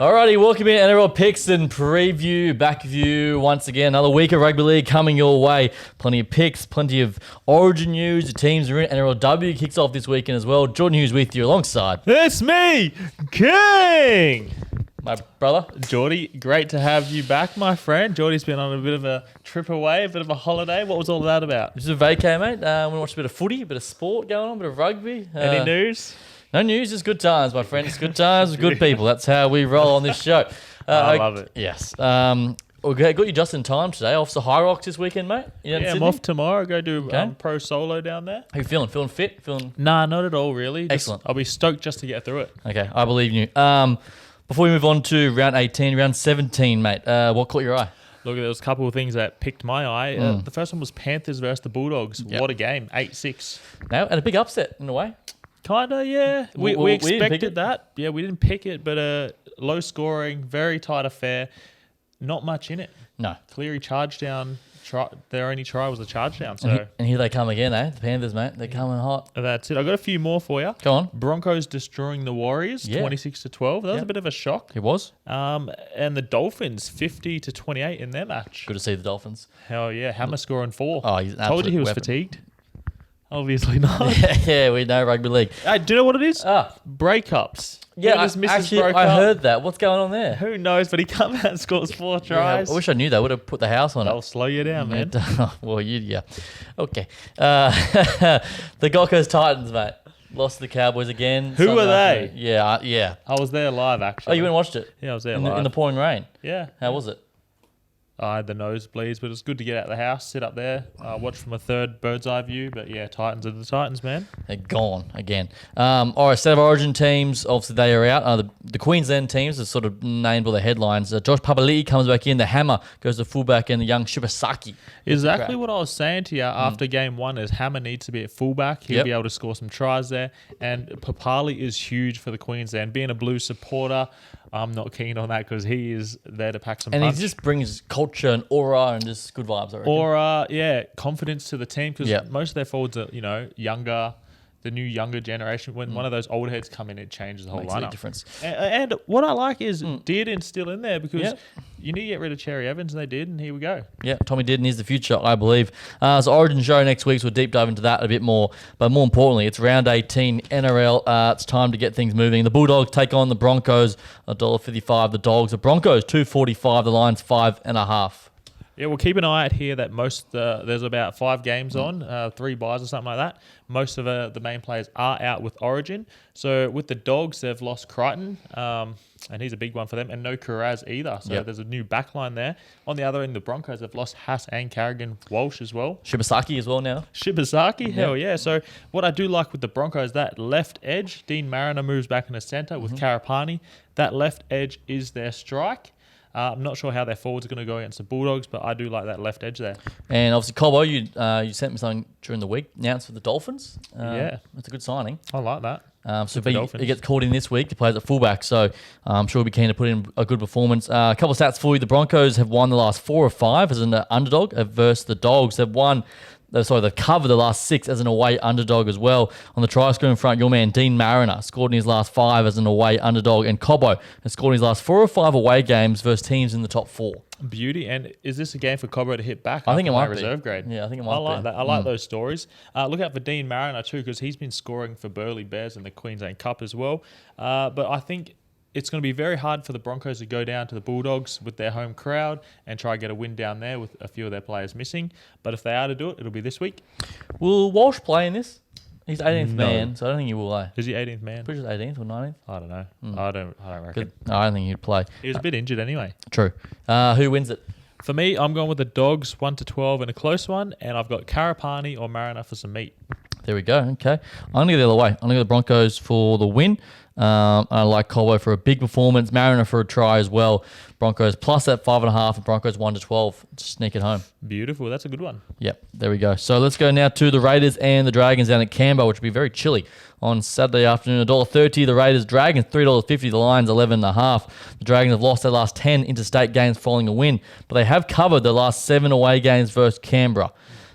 Alrighty, welcome in NRL picks and preview, back with you once again. Another week of rugby league coming your way. Plenty of picks, plenty of Origin news. The teams are in. NRLW kicks off this weekend as well. Jordan Hughes with you alongside It's me, King. my brother. Geordie, great to have you back, my friend. Geordie's been on a bit of a trip away, a bit of a holiday. What was all that about? This is a vacay, mate. We watched a bit of footy, a bit of sport going on, a bit of rugby. Any news? No news, just good times, my friend. It's good times with good people. That's how we roll on this show. I love it. Yes. We got you just in time today. Off to High Rocks this weekend, mate. You Yeah, I'm off tomorrow. Go do pro solo down there. How you feeling? Feeling fit? Feeling Nah, not at all, really. Excellent. I'll be stoked just to get through it. okay? I believe in you. Before we move on to round 18, round 17, mate. What caught your eye? Look, there was a couple of things that picked my eye. The first one was Panthers versus the Bulldogs. Yep. What a game. 8-6. Now, and a big upset in a way. Kinda, yeah. We We didn't pick expected it? that. Yeah, we didn't pick it, but low scoring, very tight affair. Not much in it. No. Cleary charge down. Their only try was a charge down. So And here they come again, eh? The Panthers, mate. They're coming hot. that's it. I got a few more for you. Go on. Broncos destroying the Warriors, Yeah. 26-12. That was Yeah. a bit of a shock. It was. And the Dolphins, 50-28 in their match. Good to see the Dolphins. Hell yeah, Hammer scoring 4. Oh, he's an Told you absolute he was weapon. fatigued. Obviously not. Yeah, we know rugby league. Hey, do you know what it is? Ah, Breakups. yeah, His missus actually, broke I up. heard that. What's going on there? Who knows? But he come out and scores 4 Yeah, tries. I wish I knew that. Would have put the house on That'll it. slow you down, man. Well, yeah. Okay. The Gold Coast Titans, mate. Lost to the Cowboys again. Who were Sunday they? afternoon. Yeah, yeah. I was there live, Oh, actually. you went and watched it? Yeah, I was there In live. the pouring rain. Yeah. How was it? I had the nosebleeds, but it was good to get out of the house, sit up there, watch from a third bird's eye view. But yeah, Titans are the Titans, man. They're gone again. All right, set of Origin teams. Obviously, they are out. The Queensland teams are sort of named all the headlines. Josh Papali'i comes back in. The Hammer goes to fullback, and the young Shibasaki. Exactly what I was saying to you after game one is Hammer needs to be at fullback. He'll Yep. be able to score some tries there. And Papali is huge for the Queensland. Being a Blues supporter, I'm not keen on that because he is there to pack some And punch. he just brings culture and aura and just good vibes, I reckon. Or, confidence to the team because Yep. most of their forwards are, younger, the new younger generation. When one of those old heads come in, it changes the whole Makes a big lineup. difference. And what I like is Dearden's still in there because Yep. you need to get rid of Cherry Evans, and they did, and here we go. Yeah, Tommy Dearden is the future, I believe. So Origin show next week, so we'll deep dive into that a bit more. But more importantly, it's round 18 NRL. It's time to get things moving. The Bulldogs take on the Broncos, $1.55. The Dogs, the Broncos, $2.45. The Lions, 5.5. Yeah, we'll keep an eye out here that there's about 5 games on, 3 buys or something like that. Most of the main players are out with Origin. So with the Dogs, they've lost Crichton, and he's a big one for them, and no Kuraz either. So Yep. there's a new backline there. On the other end, the Broncos have lost Haas and Carrigan Walsh as well. Shibasaki as well now. Shibasaki, hell yeah. So what I do like with the Broncos, that left edge, Dean Mariner moves back in the centre with Karapani. That left edge is their strike. I'm not sure how their forwards are going to go against the Bulldogs, but I do like that left edge there. And obviously, Colbo, you sent me something during the week, announced for the Dolphins. Yeah. That's a good signing. I like that. So for he Dolphins. gets called in this week. He plays at fullback, so I'm sure he'll be keen to put in a good performance. A couple of stats for you. The Broncos have won the last 4 of 5 as an underdog versus the Dogs. They've covered the last 6 as an away underdog as well. On the try scoring front, your man Dean Mariner scored in his last 5 as an away underdog, and Cobbo has scored in his last 4 or 5 away games versus teams in the top 4. Beauty. And is this a game for Cobbo to hit back? I think after it might my be. reserve grade. Yeah, I think it might I like be. that. I like those stories. Look out for Dean Mariner too, because he's been scoring for Burleigh Bears in the Queensland Cup as well. But I think it's going to be very hard for the Broncos to go down to the Bulldogs with their home crowd and try and get a win down there with a few of their players missing. But if they are to do it, it'll be this week. Will Walsh play in this? He's 18th No. man, so I don't think he will play. Is he 18th man? Pretty sure it's 18th or 19th. I don't know. I don't reckon. Good. No, I don't think he'd play. He was a bit injured anyway. True. Who wins it? For me, I'm going with the Dogs 1-12 in a close one, and I've got Karapani or Mariner for some meat. There we go. Okay. I'm going to go the other way. I'm going to go the Broncos for the win. I like Colbo for a big performance. Mariner for a try as well. Broncos plus that 5.5 and Broncos 1-12. Just sneak it home. Beautiful. That's a good one. Yep, there we go. So let's go now to the Raiders and the Dragons down at Canberra, which will be very chilly on Saturday afternoon. $1.30 the Raiders, Dragons $3.50, the Lions 11.5. The Dragons have lost their last 10 interstate games following a win, but they have covered their last 7 away games versus Canberra.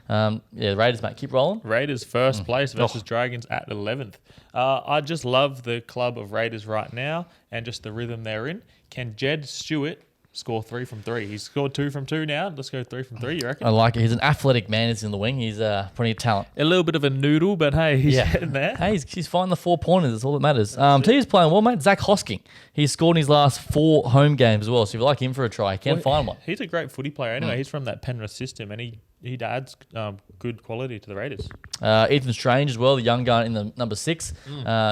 Yeah, Raiders, mate, keep rolling. Raiders first place versus Dragons at 11th. I just love the club of Raiders right now and just the rhythm they're in. Can Jed Stewart score 3 from 3? He's scored 2 from 2 now. Let's go 3 from 3, you reckon? I like it. He's an athletic man. He's in the wing. He's plenty of talent. A little bit of a noodle, but hey, he's getting there. Hey, he's finding the 4 pointers. That's all that matters. He's playing well, mate. Zach Hosking. He's scored in his last 4 home games as well. So if you like him for a try, you can find one. He's a great footy player anyway. He's from that Penrith system, and he adds good quality to the Raiders. Ethan Strange as well, the young guy in the number 6.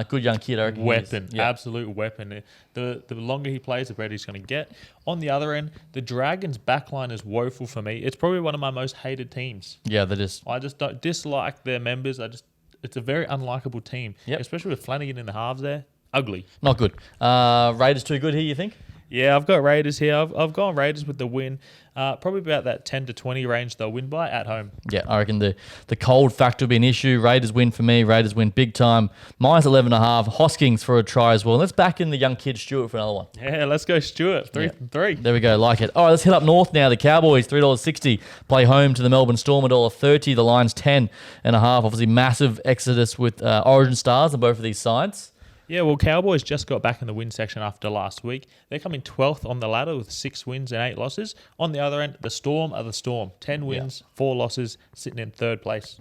Good young kid, I reckon. Weapon, absolute weapon. The longer he plays, the better he's going to get. On the other end, the Dragons' backline is woeful for me. It's probably one of my most hated teams. Yeah, that is. I just don't dislike their members. It's a very unlikable team, especially with Flanagan in the halves there. Ugly. Not good. Raiders too good here, you think? Yeah, I've got Raiders here. I've gone Raiders with the win. Probably about that 10 to 20 range they'll win by at home. Yeah, I reckon the cold factor will be an issue. Raiders win for me. Raiders win big time. Minus 11.5. Hoskins for a try as well. Let's back in the young kid Stewart for another one. Yeah, let's go Stewart. 3 from 3. There we go. Like it. All right, let's head up north now. The Cowboys, $3.60. Play home to the Melbourne Storm, $1.30. The Lions, 10.5. Obviously, massive exodus with Origin stars on both of these sides. Yeah, well, Cowboys just got back in the win section after last week. They're coming 12th on the ladder with 6 wins and 8 losses. On the other end, the Storm are the Storm. 10 wins, 4 losses, sitting in 3rd place.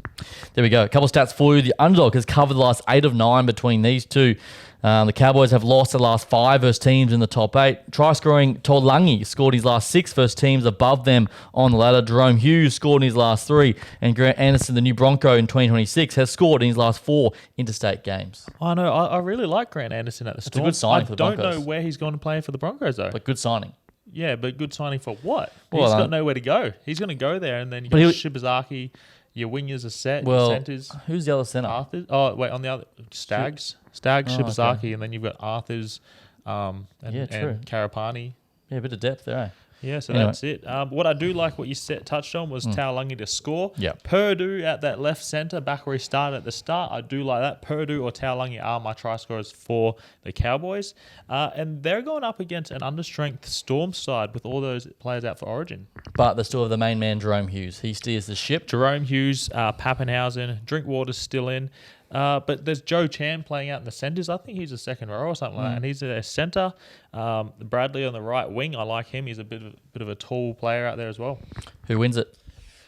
There we go. A couple of stats for you. The underdog has covered the last 8 of 9 between these two. The Cowboys have lost the last 5 versus teams in the top 8. Try-scoring Taulangi scored his last 6 versus teams above them on the ladder. Jerome Hughes scored in his last 3. And Grant Anderson, the new Bronco in 2026, has scored in his last 4 interstate games. I know. I really like Grant Anderson at the Storm. It's a good signing for the Broncos. I don't know where he's going to play for the Broncos, though. But good signing. Yeah, but good signing for what? Well, He's got nowhere to go. He's going to go there, and then you got Shibazaki. Your wingers are set. Your centers. Who's the other centre? Arthur. Oh, wait, on the other Stags, Shibazaki, okay. And then you've got Arthur's and Karapani. Yeah, a bit of depth there, eh? Yeah, so anyway. That's it. What I do like what you touched on was Taulangi to score. Yeah. Purdue at that left centre, back where he started at the start. I do like that. Purdue or Taulangi are my try scorers for the Cowboys. And they're going up against an understrength Storm side with all those players out for Origin. But they still have the main man, Jerome Hughes. He steers the ship. Jerome Hughes, Pappenhausen, Drinkwater's still in. But there's Joe Chan playing out in the centres. I think he's a second row or something like that. And he's a centre. Bradley on the right wing. I like him. He's a bit of a tall player out there as well. Who wins it?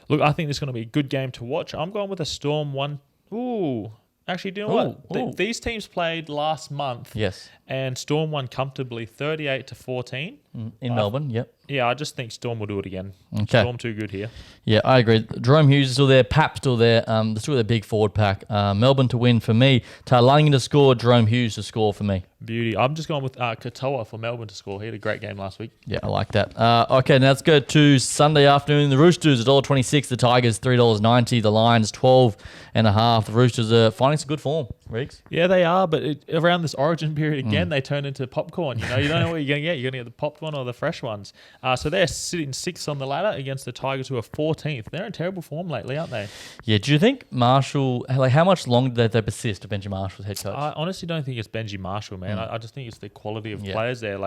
Look, I think this is going to be a good game to watch. I'm going with a Storm 1. Ooh. Actually, do you know what? These teams played last month. Yes. And Storm won comfortably 38-14. In Melbourne, yep. Yeah, I just think Storm will do it again. Okay. Storm too good here. Yeah, I agree. Jerome Hughes is still there. Pap's still there. They're still their big forward pack. Melbourne to win for me. Taulangi to score. Jerome Hughes to score for me. Beauty. I'm just going with Katoa for Melbourne to score. He had a great game last week. Yeah, I like that. Okay, now let's go to Sunday afternoon. The Roosters, $1.26. The Tigers, $3.90. The Lions, 12.5. The Roosters are finding some good form, Riggs. Yeah, they are, but around this Origin period again, they turn into popcorn. You don't know what you're going to get. You're going to get the popped one or the fresh ones. So they're sitting 6th on the ladder against the Tigers, who are 14th. They're in terrible form lately, aren't they? Yeah. Do you think Marshall? How much longer did they persist to Benji Marshall as head coach? I honestly don't think it's Benji Marshall, man. I just think it's the quality of players there.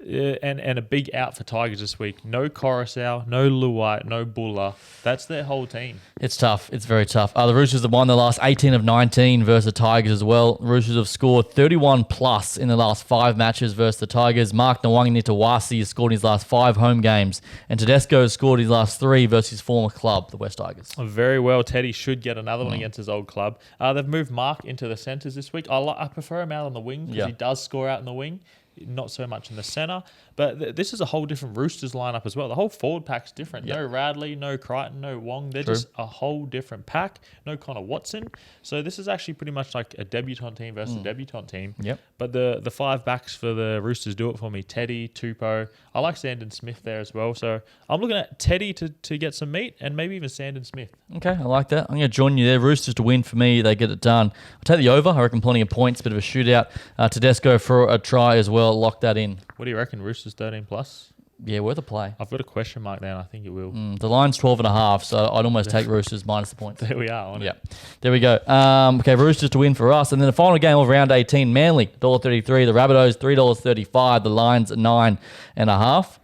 And a big out for Tigers this week. No Coruscant, no Luai, no Buller. That's their whole team. It's tough. It's very tough. The Roosters have won the last 18 of 19 versus the Tigers as well. Roosters have scored 31 plus in the last 5 matches versus the Tigers. Mark Nawaqanitawasi has scored his last 5 home games. And Tedesco has scored his last 3 versus his former club, the West Tigers. Very well. Teddy should get another one against his old club. They've moved Mark into the centres this week. I prefer him out on the wing because he does score out in the wing. Not so much in the centre. But this is a whole different Roosters lineup as well. The whole forward pack's different. No Radley, no Crichton, no Wong. They're just a whole different pack. No Connor Watson. So this is actually pretty much like a debutant team versus a debutant team. Yep. But the 5 backs for the Roosters do it for me. Teddy, Tupou. I like Sandon Smith there as well. So I'm looking at Teddy to get some meat and maybe even Sandon Smith. Okay, I like that. I'm going to join you there. Roosters to win for me. They get it done. I'll take the over. I reckon plenty of points. Bit of a shootout. Tedesco for a try as well. Lock that in. What do you reckon? Roosters 13 plus? Yeah, worth a play. I've got a question mark there, and I think it will. The line's 12.5, so I'd almost take Roosters minus the points. There we are. Yeah, there we go. Okay, Roosters to win for us. And then the final game of round 18, Manly, $1.33. The Rabbitohs, $3.35. The Lions, 9.5.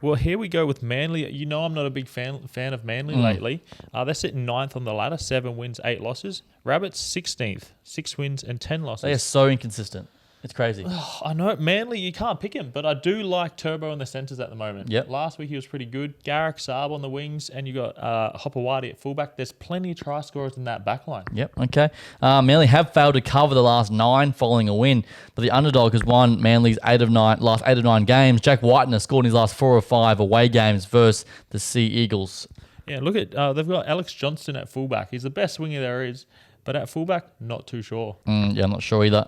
Well, here we go with Manly. You know, I'm not a big fan of Manly lately. They're sitting 9th on the ladder, 7 wins, 8 losses. Rabbits 16th, 6 wins and 10 losses. They are so inconsistent. It's crazy. I know, Manly, you can't pick him, but I do like Turbo in the centres at the moment. Yep. Last week he was pretty good. Garrick, Saab on the wings, and you got Hopewadi at fullback. There's plenty of try scorers in that back line. Yep. Okay. Manly have failed to cover the last 9 following a win, but the underdog has won Manly's last 8 of 9 games. Jack Whiten has scored in his last 4 or 5 away games versus the Sea Eagles. Yeah, look at they've got Alex Johnston at fullback. He's the best winger there is, but at fullback, not too sure. Yeah, I'm not sure either.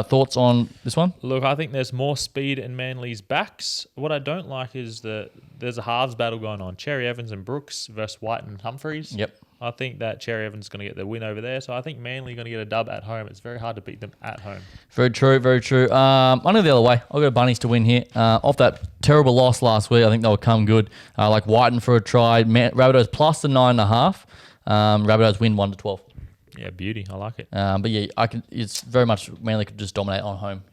Thoughts on this one? Look, I think there's more speed in Manly's backs. What I don't like is that there's a halves battle going on. Cherry Evans and Brooks versus White and Humphreys. Yep. I think that Cherry Evans is going to get the win over there. So I think Manly are going to get a dub at home. It's very hard to beat them at home. Very true, very true. I'll go the other way. I'll go Bunnies to win here. Off that terrible loss last week, I think they'll come good. Like Whiten for a try. Rabbitohs plus the 9.5. Rabbitohs win 1-12. Yeah, beauty. I like it. But yeah, it's very much Manly could just dominate on home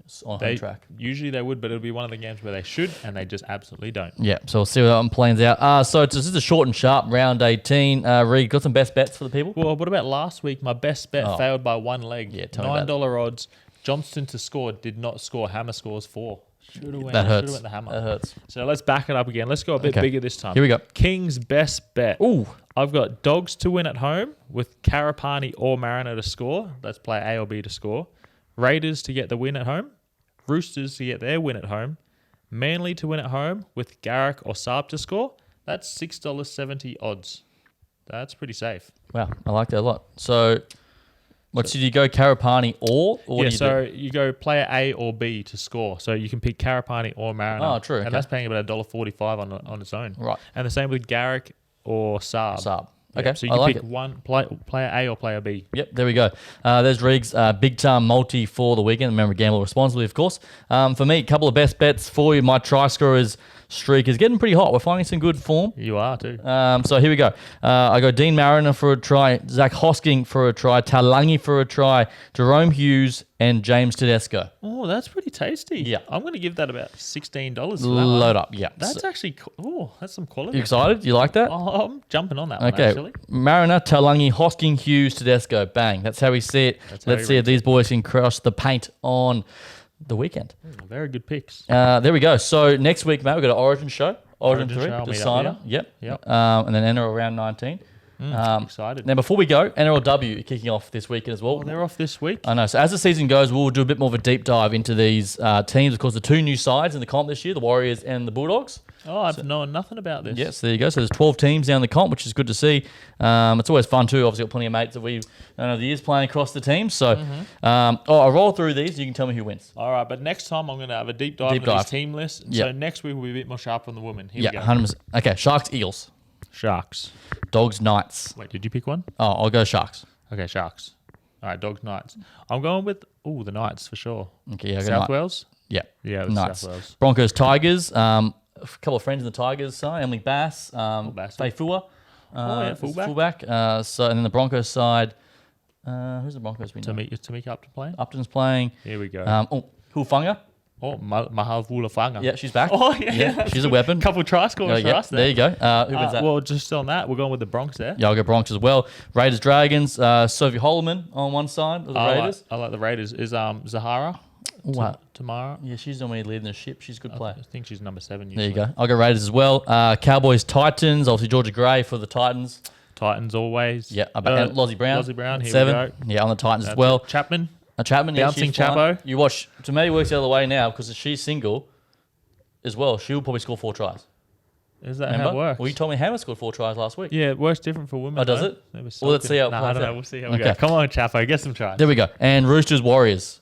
track. Usually they would, but it'll be one of the games where they should, and they just absolutely don't. Yeah, so we'll see how that one plans out. So this is a short and sharp round 18. Reed, got some best bets for the people? Well, what about last week? My best bet failed by 1 leg. Yeah, tell me about $9 odds. Johnston to score did not score. Hammer scores 4. That hurts. Went the hammer. That hurts. So let's back it up again. Let's go a bit bigger this time. Here we go. King's best bet. Ooh. I've got Dogs to win at home with Karapani or Mariner to score. Let's play A or B to score. Raiders to get the win at home. Roosters to get their win at home. Manly to win at home with Garrick or Saab to score. That's $6.70 odds. That's pretty safe. Wow, I like that a lot. So, did you go Karapani or what do you go player A or B to score. So you can pick Karapani or Mariner. Oh, true. And that's paying about $1.45 on its own. Right. And the same with Garrick or Saab. Okay, Yeah, so you I can like pick it. one player A or player B. Yep, there we go. There's Riggs, big time multi for the weekend. Remember, gamble responsibly, of course. For me, a couple of best bets for you. My try scorers streak is getting pretty hot. We're finding some good form. You are too. So here we go. I go Dean Mariner for a try, Zach Hosking for a try, Talangi for a try, Jerome Hughes, and James Tedesco. Oh, that's pretty tasty. Yeah. I'm going to give that about $16 for that Load one. up, yeah. That's actually, that's some quality. You excited? You like that? Oh, I'm jumping on that one, Okay, actually. Mariner, Talangi, Hosking, Hughes, Tedesco. Bang. That's how we see it. That's how Let's you see if rate these boys can cross the paint on the weekend. Very good picks. There we go. So next week, mate, we've got an Origin show. Origin Origin 3, show, I'll meet up Designer. with Yep. Yep. And then NRL round 19. Excited. Now, before we go, NRLW are kicking off this weekend as well. Oh, they're off this week. I know. So as the season goes, we'll do a bit more of a deep dive into these teams. Of course, the 2 new sides in the comp this year, the Warriors and the Bulldogs. Oh, I've known nothing about this. Yes, there you go. So there's 12 teams down the comp, which is good to see. It's always fun too. Obviously, got plenty of mates that we've over the years playing across the teams. So I'll roll through these. You can tell me who wins. All right, but next time I'm going to have a deep dive into these team lists. Yep. So next week we'll be a bit more sharp on the women. Here we go. 100%. Okay, Sharks, Eagles. Sharks. Dogs, Knights. Wait, did you pick one? Oh, I'll go Sharks. Okay, Sharks. All right, Dogs, Knights. I'm going with, the Knights for sure. Okay, yeah, I'll go South Knights. Wales? Yeah. Yeah, Knights. South Wales. Broncos, Tigers. A couple of friends in the Tigers side. Emily Bass. Bass. Faye Fua. Yeah, fullback. So and then the Broncos side. Who's the Broncos? We know? Tamika Upton playing? Upton's playing. Here we go. Hufunga. Oh, Mahavula Fanga. Yeah, she's back. Oh, yeah. She's a weapon. Couple try scores for us there you go. Who wins that? Well, just on that, we're going with the Bronx there. Yeah, I'll go Bronx as well. Raiders, Dragons. Sophie Holloman on one side of the Raiders. I like the Raiders. Is Zahara Tamara? Yeah, she's normally leading the ship. She's a good player. I think she's number 7 There usually. you go. I'll go Raiders as well. Cowboys, Titans. Obviously, Georgia Gray for the Titans. Titans always. Yeah, Lozzie Brown. Lozzie Brown, here 7. we go. Yeah, on the Titans as well. Chapman. Chapman, Bouncing she's fine. Chapo. You watch, to me, it works the other way now because she's single as well. She'll probably score 4 tries. Is that Remember? how it works? Well, you told me Hammer scored 4 tries last week. Yeah, it works different for women. Oh, does though. it? They were so Well, let's see how it good. plays I don't know. out. We'll see how we Okay. go. Come on, Chapo. Get some tries. There we go. And Roosters, Warriors.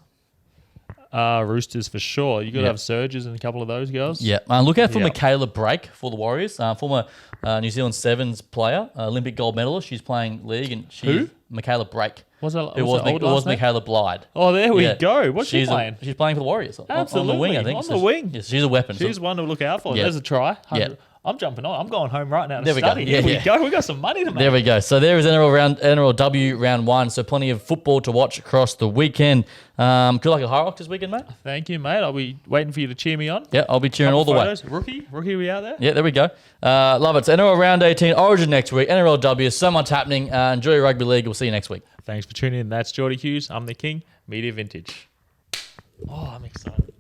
Roosters for sure. You got to Yeah. have Surges and a couple of those girls. Yeah. Look out for Yeah. Michaela Brake for the Warriors. Former New Zealand Sevens player, Olympic gold medalist. She's playing league. And Who? Michaela Brake. Was it? It was Michaela Blyde. Oh, there we Yeah. go. What's she she's playing? She's playing for the Warriors. Absolutely. On the wing, I think. On the wing. Yes, she's a weapon. So- She's one to look out for. Yeah. There's a try. Yeah. I'm jumping on. I'm going home right now to There we go. study. Yeah, Here yeah. we go. We got some money to make. There we go. So there is NRLW round 1. So plenty of football to watch across the weekend. Good luck at High Rock this weekend, mate. Thank you, mate. I'll be waiting for you to cheer me on. Yeah, I'll be cheering all the way. Photos. Rookie, we out there? Yeah, there we go. Love it. So NRL round 18, Origin next week, NRLW, so much happening. Enjoy your rugby league. We'll see you next week. Thanks for tuning in. That's Geordie Hughes. I'm the King, Media Vintage. Oh, I'm excited.